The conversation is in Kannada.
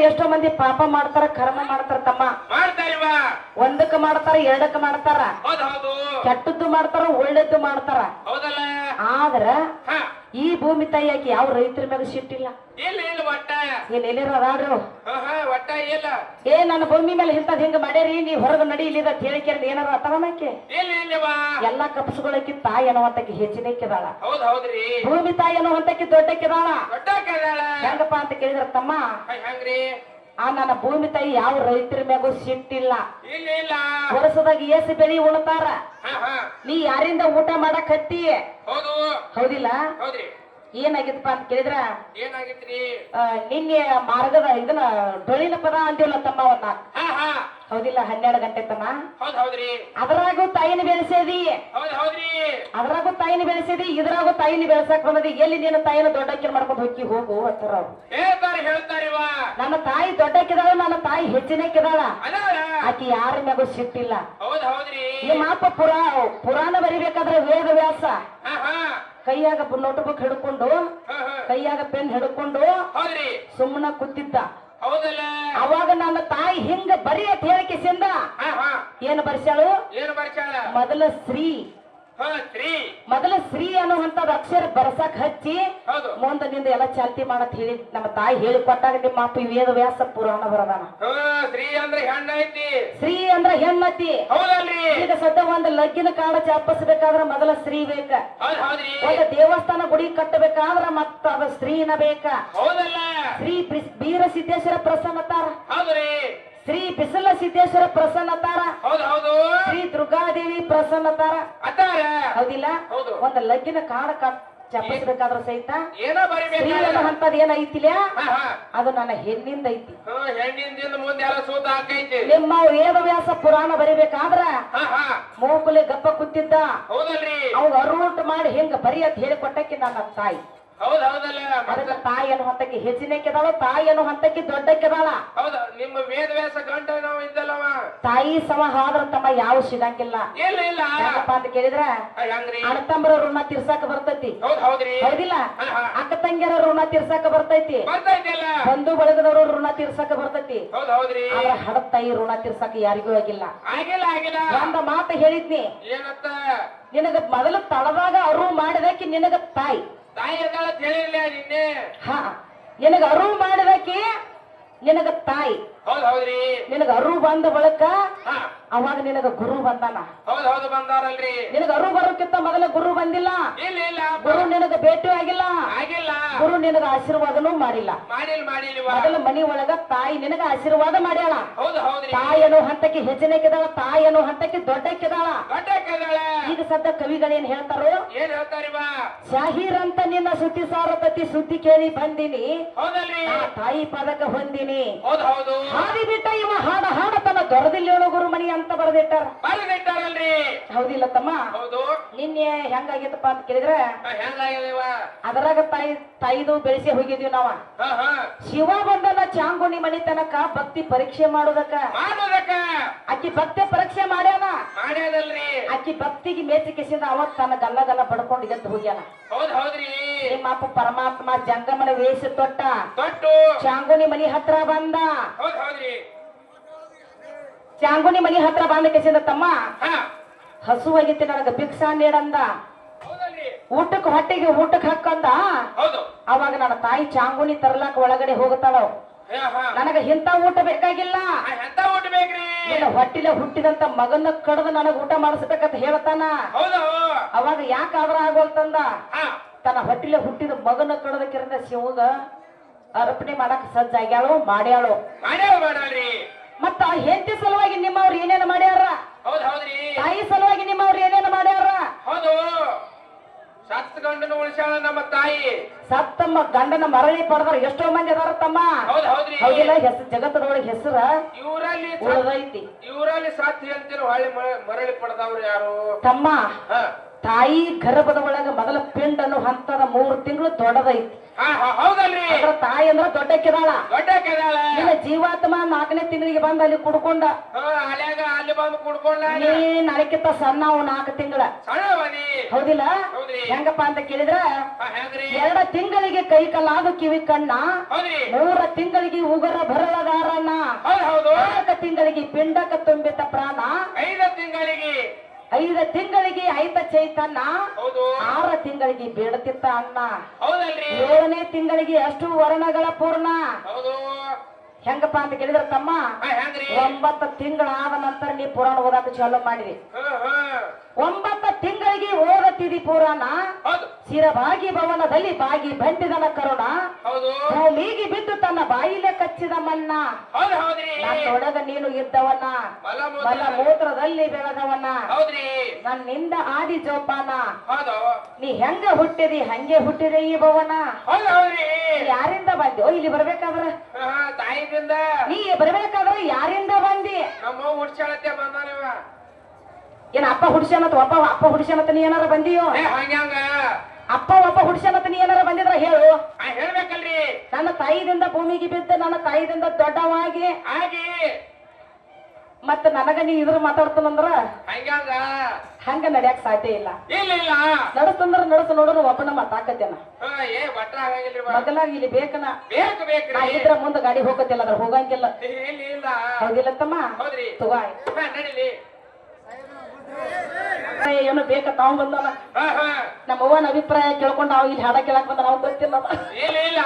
ಜಗತ್ತಲ್ಲಿ ಎಷ್ಟೋ ಮಂದಿ ಪಾಪ ಮಾಡ್ತಾರ, ಕರ್ಮ ಮಾಡ್ತಾರ ತಮ್ಮ. ಮಾಡ್ತಾರಿವಾ, ಒಂದಕ್ಕ ಮಾಡ್ತಾರ, ಎರಡಕ್ಕ ಮಾಡ್ತಾರ, ಹೌದು ಹೌದು, ಕೆಟ್ಟದ್ದು ಮಾಡ್ತಾರ, ಒಳ್ಳೇದ್ದು ಮಾಡ್ತಾರ. ಹೌದಲ್ಲ. ಆದ್ರ ಹಾ, ಈ ಭೂಮಿ ತಾಯಿಯಾಕಿ ಯಾವ ರೈತರ ಮ್ಯಾಗ ಸಿಟ್ಟಿಲ್ಲ. ಇಲ್ಲ ಇಲ್ಲ ಒಟ್ಟ, ಏನ್ ಎಲ್ಲಿರ ಅದಾಡ್ರು ಒಟ್ಟ ಇಲ್ಲ. ನನ್ನ ಭೂಮಿ ಮೇಲೆ ಇಂತದ್ ಹಿಂಗ ಮಾಡ್ಯಾರಿ, ನೀ ಹೊರಗ ನಡಿ ಇಲ್ಲಿದ ಹೇಳಿಕೆರಡ್ ಏನಾರ ಅತವನಕ್ಕೆ. ಇಲ್ಲ ಇಲ್ಲವಾ, ಎಲ್ಲಾ ಕಪ್ಸುಗಳಕ್ಕಿ ತಾಯಿ ಅನ್ನುವಂತಕ್ಕೆ ಹೆಚ್ಚಿನಕ್ಕಿದಾಳ. ಹೌದ್ ಹೌದ್ರಿ. ಭೂಮಿ ತಾಯಿ ಅನ್ನುವಂತಕ್ಕೆ ದೊಡ್ಡಕ್ಕಿದಾಳ. ದೊಡ್ಡ ಕೇಳಾಳ ಹೆಂಗಪ್ಪ ಅಂತ ಕೇಳಿದ್ರ ತಮ್ಮ, ಹೆಂಗ್ರಿ? ನನ್ನ ಭೂಮಿ ತಾಯಿ ಯಾವ ರೈತರ ಮ್ಯಾಗೂ ಸಿಟ್ಟಿಲ್ಲ. ಇಲ್ಲ ಇಲ್ಲ, ವರ್ಷದಾಗ ಏಸು ಬೆಳಿ ಉಣ್ತಾರ. ಹಾ ಹಾ, ನೀ ಯಾರಿಂದ ಊಟ ಮಾಡಕ್ ಹತ್ತಿ, ಹೌದು ಹೌದಿಲ್ಲ? ಹೌದ್ರಿ. ಏನಾಗಿತ್ತಪ್ಪ ಅಂತ ಕೇಳಿದ್ರ, ಏನಾಗಿತ್ರಿ? ನಿನ್ನೆ ಮಾರ್ಗದ ಇದನ್ನ ಡೊಳ್ಳಿನ ಪದ ಅಂತೀವಲ್ಲ ತಮ್ಮ ಅವನ್ನ, ಹಾ ಹಾ, ಹೌದಿಲ್ಲ? 12 ಗಂಟೆ ತಮ್ಮ. ಹೌದ್ ಹೌದ್ರಿ. ಅದ್ರಾಗೂ ತಾಯಿನ ಬೆಳೆಸೇದಿ, ಹೌದ್ ಹೌದ್ರಿ. ಅದ್ರಾಗೂ ತಾಯಿನ ಬೆಳೆಸಿದಿ, ಇದ್ರಾಗೂ ತಾಯಿನ ಬೆಳೆಸಾಕ್ ಬಂದದಿ. ಎಲ್ಲಿ ನೀನು ತಾಯಿನ ದೊಡ್ಡಕ್ಕಿನ ಮಾಡ್ಕೊಂಡು ಹೋಗಿ ಹೋಗು ಅಂತಾರ ಅವ್ರು. ಹೇಳ್ತಾರಿವಾ, ನನ್ನ ತಾಯಿ ದೊಡ್ಡಕ್ಕಿದಾಳ, ನನ್ನ ತಾಯಿ ಹೆಚ್ಚಿನಕ್ಕಿದಾಳ. ಅದಾಳ, ಆಕಿ ಯಾರ ಮ್ಯಾಗೂ ಸಿಟ್ಟಿಲ್ಲ. ಹೌದ್ ಹೌದ್ರಿ. ನಿಮ್ಮ ಅಪ್ಪ ಪುರಾಣ ಬರಿಬೇಕಾದ್ರೆ ವೇದ ವ್ಯಾಸ ಹಾ ಹಾ, ಕೈಯಾಗ ನೋಟ್ಬುಕ್ ಹಿಡ್ಕೊಂಡು, ಹಾ ಹಾ, ಕೈಯಾಗ ಪೆನ್ ಹಿಡ್ಕೊಂಡು ಹೌದ್ರಿ. ಸುಮ್ಮನ ಕೂತಿದ್ದ. ಹೌದಲ್ಲ. ಅವಾಗ ನನ್ನ ತಾಯಿ ಹಿಂಗ ಬರಿ ಅಂತ ಹೇಳಿಕೆಸಿಂದ ಹಾ ಹಾ, ಏನು ಬರ್ಸ್ಯಾಳು? ಏನು ಬರ್ಸ್ಯಾಳ? ಮೊದಲ ಶ್ರೀ, ಹಾ ಶ್ರೀ, ಮೊದಲ ಶ್ರೀ ಅನ್ನುವಂತದ್ ಅಕ್ಷರ ಬರ್ಸಕ್ ಹಚ್ಚಿ ಹೌದು, ಮುಂದೆ ನಿಂದ ಎಲ್ಲ ಚಾಲ್ತಿ ಮಾಡತ್ ಹೇಳಿ ನಮ್ಮ ತಾಯಿ ಹೇಳಿಕೊಟ್ಟಾಗ ನಿಮ್ಮ ಅಪ್ಪ ವೇದ ವ್ಯಾಸ ಪುರಾಣ ಬರದಾನ. ಶ್ರೀ ಅಂದ್ರೆ ಹೆಣ್ಣ ಐತಿ, ಶ್ರೀ ಅಂದ್ರ ಹೆಣ್ಣತಿ. ಹೌದಲ್ರಿ. ಈಗ ಸದ್ಯ ಒಂದ್ ಲಗ್ಗಿನ ಕಾಡ ಚಾಪಿಸ್ಬೇಕಾದ್ರ ಮೊದಲ ಶ್ರೀ ಬೇಕ. ಹೌದ್ ಹೌದ್ರಿ. ಒಂದು ದೇವಸ್ಥಾನ ಗುಡಿ ಕಟ್ಟಬೇಕಾದ್ರ ಮತ್ತ ಅದ ಶ್ರೀನ ಬೇಕ. ಹೌದಲ್ಲ. ಶ್ರೀ ಬೀರ ಸಿದ್ದೇಶ್ವರ ಪ್ರಸನ್ನತಾರ, ಹೌದ್ರಿ. ಶ್ರೀ ಬಿಸಲ ಸಿದ್ದೇಶ್ವರ ಪ್ರಸನ್ನತಾರ, ಹೌದು ಹೌದು, ಶ್ರೀ ದುರ್ಗಾದೇವಿ ಪ್ರಸನ್ನತಾರ. ಅತ್ತಾರ, ಹೌದಿಲ್ಲ? ಹೌದು. ಒಂದ್ ಲಗ್ಗಿನ ಕಾಡ ಚಪ್ಪಿಸ್ಬೇಕಾದ್ರ ಸಹಿತ ಏನೋ ಶ್ರೀ ಬರಿಬೇಕು ಅನ್ನೋಂಥದ್ ಏನೈತಿಲ್ಲ, ಹಾ ಹಾ, ಅದು ನನ್ನ ಹೆಣ್ಣಿಂದ ಐತಿ. ಹೆಣ್ಣಿಂದ ಮುಂದೆ ಎಲ್ಲ ಸೂತ ಹಾಕೈತಿ. ನಿಮ್ಮ ವೇದ ವ್ಯಾಸ ಪುರಾಣ ಬರಿಬೇಕಾದ್ರ ಹಾ ಹಾ, ಮೂಕುಲೆ ಗಪ್ಪ ಕೂತಿದ್ದ. ಹೌದಲ್ರಿ. ಅವಾಗ ಅರುಟ್ ಮಾಡಿ ಹಿಂಗ ಬರಿ ಅಂತ ಹೇಳಿ ಕೊಟ್ಟಕ್ಕೆ ನನ್ನ ತಾಯಿ. ಹೌದ್ ಹೌದಲ್ಲ. ಅದಕ್ಕೆ ತಾಯಿ ಅನ್ನೋ ಹಂತಕ್ಕೆ ಹೆಚ್ಚಿನಕ್ಕಿದಾಳ, ತಾಯಿ ಅನ್ನೋ ಹಂತಕ್ಕೆ ದೊಡ್ಡಕ್ಕಿದಾಳ. ಹೌದ, ನಿಮ್ಮ ವೇದ ವ್ಯಾಸ ಗಂಟ ನಾವು ಇದ್ದಲ್ಲವ. ತಾಯಿ ಸಮ ಆದ್ರ ತಮ್ಮ ಯಾವ ಸಿಗಂಗಿಲ್ಲ. ಇಲ್ಲ ಇಲ್ಲ, ಯಾಕಪ್ಪ ಅಂತ ಕೇಳಿದ್ರ ಹೆಂಗ್ರಿ? ಅಣ್ಣತಮ್ಮರ ಋಣ ತೀರ್ಸಾಕ ಬರ್ತೈತಿ. ಹೌದ್ ಹೌದ್ರಿ. ಹೌದಿಲ್ಲ? ಅಕ್ಕ ತಂಗಿಯರ ಋಣ ತೀರ್ಸಾಕ ಬರ್ತೈತಿ. ಬರ್ತೈತಿಲ್ಲ. ಬಂಧು ಬಳಗದವರು ಋಣ ತೀರ್ಸಾಕ ಬರ್ತೈತಿ. ಹೌದ್ ಹೌದ್ರಿ. ಆದ್ರ ಹಡದ ತಾಯಿ ಋಣ ತೀರ್ಸಾಕ ಯಾರಿಗೂ ಆಗಿಲ್ಲ. ಆಗಿಲ್ಲ ಆಗಿಲ್ಲ. ಒಂದ ಮಾತು ಹೇಳಿದ್ನಿ, ಏನತ್ತ? ನಿನಗ ಮೊದಲು ತಳದಾಗ ಅರು ಮಾಡಿದಕ್ಕೆ ನಿನಗ ತಾಯಿ. ತಾಯಿ ಅದಾಳ ಹೇಳಿರ್ಲ ನಿನ್ನೆ. ಹಾ, ನಿನಗ ಅರು ಮಾಡಿದಕ್ಕೆ ನಿನಗ ತಾಯಿ. ಹೌದ್ ಹೌದ್ರಿ. ನಿನಗ ಅರು ಬಂದ ಬಳಕ ಹಾ, ಅವಾಗ ನಿನಗ ಗುರು ಬಂದಾನ. ಹೌದ್ ಹೌದು, ಬಂದಾರಲ್ರಿ. ನಿನಗ ಅರು ಬರೋಕ್ಕಿಂತ ಮೊದಲ ಗುರು ಬಂದಿಲ್ಲ. ಇಲ್ಲ ಇಲ್ಲ, ಗುರು ನಿನಗ ಭೇಟಿ ಆಗಿಲ್ಲ. ಆಗಿಲ್ಲ. ಗುರು ನಿನಗ ಆಶೀರ್ವಾದನೂ ಮಾಡಿಲ್ಲ. ಮಾಡಿಲ್ವ. ಮೊದಲ ಮನಿ ಒಳಗ ತಾಯಿ ನಿನಗ ಆಶೀರ್ವಾದ ಮಾಡ್ಯಾಳ. ಹೌದ್ ಹೌದ್ರಿ. ತಾಯಿ ಅನ್ನೋ ಹಂತಕ್ಕೆ ಹೆಚ್ಚಿನಕ್ಕಿದಾಳ, ತಾಯಿ ಅನ್ನೋ ಹಂತಕ್ಕೆ ದೊಡ್ಡಕ್ಕಿದಾಳ. ಗಡ್ಡಕ್ಕೆದಾಳ. ಈಗ ಸದ್ಯ ಕವಿಗಳೇನ್ ಹೇಳ್ತಾರೋ, ಏನ್ ಹೇಳ್ತಾರಿವಾ? ಶಾಹೀರ್ ಅಂತ ನಿನ್ನ ಸುದ್ದಿ ಸಾರಪತಿ ಸುದ್ದಿ ಕೇಳಿ ಬಂದಿನಿ, ಹೌದಲ್ರಿ. ತಾಯಿ ಪದಕ ಹೊಂದಿನಿ. ಹೌದ್ ಹೌದು, ಹಾದಿ ಬಿಟ್ಟ ಇವ ಹಾಡ ಹಾಡ ತನ್ನ ದೊರದಿಲ್ಲೇಣು ಗುರುಮಣಿ ಅಂತ ಬರೆದಿಟ್ಟಾರ. ಬರ್ದಿಟ್ಟಾರಲ್ರಿ. ಹೌದಿಲ್ಲ ತಮ್ಮ? ಹೌದು. ನಿನ್ನೆ ಹೆಂಗಾಗಿತ್ತಪ್ಪ ಅಂತ ಕೇಳಿದ್ರೆ, ಹೆಂಗಾಗ್ಯವ? ಅದರಾಗ ತಾಯಿದು ಬೆಳೆಸಿ ಹೋಗಿದ್ವಿ ನಾವ. ಹಾ ಹಾ, ಶಿವ ಬಂದನ ಚಾಂಗುಣಿ ಮನಿ ತನಕ ಭಕ್ತಿ ಪರೀಕ್ಷೆ ಮಾಡೋದಕ್ಕ. ಮಾಡೋದಕ್ಕ ಅಕ್ಕಿ ಭಕ್ತಿ ಪರೀಕ್ಷೆ ಮಾಡ್ಯಾನ. ಮಾಡ್ಯಾದಲ್ರಿ. ಅಕ್ಕಿ ಭಕ್ತಿಗೆ ಮೇಚಿಕೆಸಿದ ಅವತ್ ತನ್ನ ಗಲ್ಲ ಗಲ್ಲ ಬಡ್ಕೊಂಡು ಎದ್ದು ಹೋಗ್ಯಾನ. ಹೌದ್ ಹೌದ್ರಿ. ನಿಮ್ಮ ಅಪ್ಪ ಪರಮಾತ್ಮ ಜಂಗಮನ ವೇಷ ತೊಟ್ಟ, ತೊಟ್ಟು ಚಾಂಗುಣಿ ಮನಿ ಹತ್ರ ಬಂದ. ಹೌದ್ ಹೌದ್ರಿ. ಚಾಂಗುಣಿ ಮನಿ ಹತ್ರ ಬಂದ ಕೆಸಿಂದ, ತಮ್ಮ ಹಾ, ಹಸುವಾಗಿತ್ತು ನನಗ ಭಿಕ್ಷಾ ನೀಡಂದ. ಹೌದಲ್ರಿ. ಹೊಟ್ಟೆಗೆ ಊಟಕ್ಕೆ ಹಾಕಂದ. ಹೌದು. ಅವಾಗ ನನ್ನ ತಾಯಿ ಚಾಂಗುಣಿ ತರ್ಲಾಕ ಒಳಗಡೆ ಹೋಗುತ್ತಾಳ. ಹಾ ಹಾ, ನನಗ ಇಂತ ಊಟ ಬೇಕಾಗಿಲ್ಲ, ಎಂತ ಊಟ ಬೇಕ್ರಿ? ನಿನ್ನ ಹೊಟ್ಟಿಲೆ ಹುಟ್ಟಿದಂತ ಮಗನ ಕಡದ ನನಗ ಊಟ ಮಾಡಿಸ್ಬೇಕಂತ ಹೇಳ್ತಾನ. ಹೌದು. ಅವಾಗ ಯಾಕಾದ್ರ ಆಗೋಲ್ತಂದ, ಹಾ, ತನ್ನ ಹೊಟ್ಟಿಲೆ ಹುಟ್ಟಿದ ಮಗನ ಕಡದಕ್ಕಿರಂದ ಶಿವಗ ಅರ್ಪಣೆ ಮಾಡಕ್ ಸಜ್ಜಾಗ್ಯಾಳು, ಮಾಡ್ಯಾಳು. ಮಾಡ್ಯಾಳ್ರಿ. ಮತ್ತ ಹೆಂಡತಿ ಸಲುವಾಗಿ ನಿಮ್ಮವ್ರು ಏನೇನು ಮಾಡ್ಯಾರ, ಹೌದ್ ಹೌದ್ರಿ. ತಾಯಿ ಸಲುವಾಗಿ ನಿಮ್ಮವ್ರು ಏನೇನು ಮಾಡ್ಯಾರ. ಹೌದು, ಸತ್ ಗಂಡನ ಉಳಿಸ್ಯಾಳ ನಮ್ಮ ತಾಯಿ. ಸತ್ತಮ್ಮ ಗಂಡನ ಮರಳಿ ಪಡೆದ್ರ ಎಷ್ಟೋ ಮಂದಿ ಅದಾರ ತಮ್ಮ. ಹೌದ್ ಹೌದ್ರಿ. ಹೌದಿಲ್ಲ? ಜಗತ್ತದೊಳಗೆ ಹೆಸರ ಇವರಲ್ಲಿ ಉಳಿದೈತಿ. ಇವರಲ್ಲಿ ಸಾಥಿ ಅಂತೀರ ಹೊಳ್ಳಿ ಮರಳಿ ಪಡೆದವ್ರು ಯಾರು ತಮ್ಮ? ಹಾ, ತಾಯಿ ಗರ್ಭದ ಒಳಗ ಮೊದಲ ಪಿಂಡ್ ಅನ್ನೋ ಹಂತದ 3 ತಿಂಗಳು ದೊಡ್ಡದೈತಿ. ಹೌದಲ್ರಿ. ಅದ್ರ ತಾಯಿ ಅಂದ್ರ ದೊಡ್ಡಕ್ಕಿದಾಳ. ದೊಡ್ಡ ಕೆದಾಳ. ಇಲ್ಲ ಜೀವಾತ್ಮ 4ನೇ ತಿಂಗಳಿಗೆ ಬಂದ ಅಲ್ಲಿ ಕುಡ್ಕೊಂಡ. ಅಲ್ಯಾಗ ಅಲ್ಲಿ ಬಂದು ಕುಡ್ಕೊಂಡ. ನೀ ನಾಳೆಕಿಂತ ಸಣ್ಣ ಅವ್ 4 ತಿಂಗಳ. ಸಣ್ಣವನಿ. ಹೌದಿಲ್ಲ? ಹೌದ್ರಿ. ಹೆಂಗಪ್ಪ ಅಂತ ಕೇಳಿದ್ರ ಹೆಂಗ್ರಿ? 2 ತಿಂಗಳಿಗೆ ಕೈ ಕಲ್ಲಾದು ಕಿವಿ ಕಣ್ಣ. ಹೌದ್ರಿ. 3 ತಿಂಗಳಿಗೆ ಉಗರ ಬರಳದಾರಣ್ಣ. ಹೌದು. 4 ತಿಂಗಳಿಗೆ ಪಿಂಡಕ ತುಂಬಿತ ಪ್ರಾಣ. 5 ತಿಂಗಳಿಗೆ 5 ತಿಂಗಳಿಗೆ ಐತ ಚೈತನ್ನ. ಹೌದು. 6 ತಿಂಗಳಿಗೆ ಬೇಡತಿತ್ತ ಅನ್ನ. ಹೌದಲ್ರಿ. 7ನೇ ತಿಂಗಳಿಗೆ ಅಷ್ಟು ವರ್ಣಗಳ ಪೂರ್ಣ. ಹೌದು. ಹೆಂಗಪ್ಪ ಅಂತ ಕೇಳಿದ್ರ ತಮ್ಮ ಹೆಂಗ್ರಿ? 9 ತಿಂಗಳಾದ ನಂತರ ನೀ ಪುರಾಣ ಓದಾಕ ಚಾಲು ಮಾಡಿರಿ. 9 ತಿಂಗಳಿಗೆ ಓದತಿದಿ ಪುರಾಣ. ಹೌದು. ಶಿರಭಾಗಿ ಭವನದಲ್ಲಿ ಬಾಗಿ ಬಂದಿದನ ಕರುಣ. ಹೌದು. ಭೂಮಿಗೆ ಬಿದ್ದು ತನ್ನ ಬಾಯಿಲೆ ಕಚ್ಚಿದ ಮನ್ನ. ಹೌದ್ರಿ. ನನ್ನೊಳಗ ನೀನು ಇದ್ದವನ ಮಲ ಮೂತ್ರದಲ್ಲಿ ಬೆಳೆದವನ. ಹೌದ್ರಿ. ನನ್ನಿಂದ ಆದಿ ಜೋಪಾನ. ಹೌದು. ನೀ ಹೆಂಗ ಹುಟ್ಟಿದಿ ಹಂಗೆ ಹುಟ್ಟಿದೆ ಈ ಭವನ. ಹೌದ್ರಿ. ಯಾರಿಂದ ಬಂದ್ಯೋ ಇಲ್ಲಿ ಬರ್ಬೇಕಾದ್ರ? ತಾಯಿದಿಂದ. ನೀ ಬರ್ಬೇಕಾದ್ರ ಯಾರಿಂದ ಬಂದಿ? ನಮ್ಮ ಹುಡ್ಚಾಳತ್ತೆ ಬಂದಾನಿವ. ಏನ ಅಪ್ಪ ಹುಡ್ಸ್ಯಾನತ್ ಅಪ್ಪ ಹುಡ್ಸ್ಯಾನತ್ ನೀ ಏನಾರ ಬಂದಿಯೋ? ಹಂಗ್ಯಾಂಗ ಒಬ್ಬ ಹುಡ್ಸ್ಯಾನತ್ ನೀ ಏನಾರ ಬಂದಿದ್ರ ಹೇಳು. ಹೇಳ್ಬೇಕಲ್ರಿ. ನನ್ನ ತಾಯಿದಿಂದ ಭೂಮಿಗೆ ಬಿದ್ದು ನನ್ನ ತಾಯಿದಿಂದ ದೊಡ್ಡವಾಗಿ ಹಾಗೆ ಮತ್ತ ನನಗ ನೀ ಇದ್ರ ಮಾತಾಡ್ತಾನಂದ್ರ ಹಂಗ್ಯಾಂಗ ಹಂಗ ನಡ್ಯಾಕ್ ಸಾಧ್ಯ ಇಲ್ಲ. ಇಲ್ಲ ನಡಸ್ತಂದ್ರ ನಡಸ್ ನೋಡೋಣ ಒಬ್ಬನ ಮಾತಾಕತ್ತೇನ. ಬಟ್ರ ಆಗಂಗಿಲ್ರಿ. ಮಗಲಾಗ ಇಲ್ಲಿ ಬೇಕನ ಬೇಕ್ರಿ. ನಾ ಇದ್ರ ಮುಂದ ಗಾಡಿ ಹೋಗತ್ತಿಲ್ಲ ಅದ್ರ ಹೋಗಂಗಿಲ್ಲ. ಇಲ್ಲ. ಹೌದಿಲ್ಲ ತಮ್ಮ? ಹೌದ್ರಿ. ತಗೋ ನಡಿಲಿ. ಏನು ಬೇಕ ತಾವ್ ಬಂದಲ್ಲ. ನಮ್ಮ ಅವ್ವನ ಅಭಿಪ್ರಾಯ ಕೇಳ್ಕೊಂಡು ನಾವು ಇಲ್ಲಿ ಹಾಡ ಕೇಳಕ್ ಬಂದ ನಾವು ಗೊತ್ತಿಲ್ಲ. ಇಲ್ಲ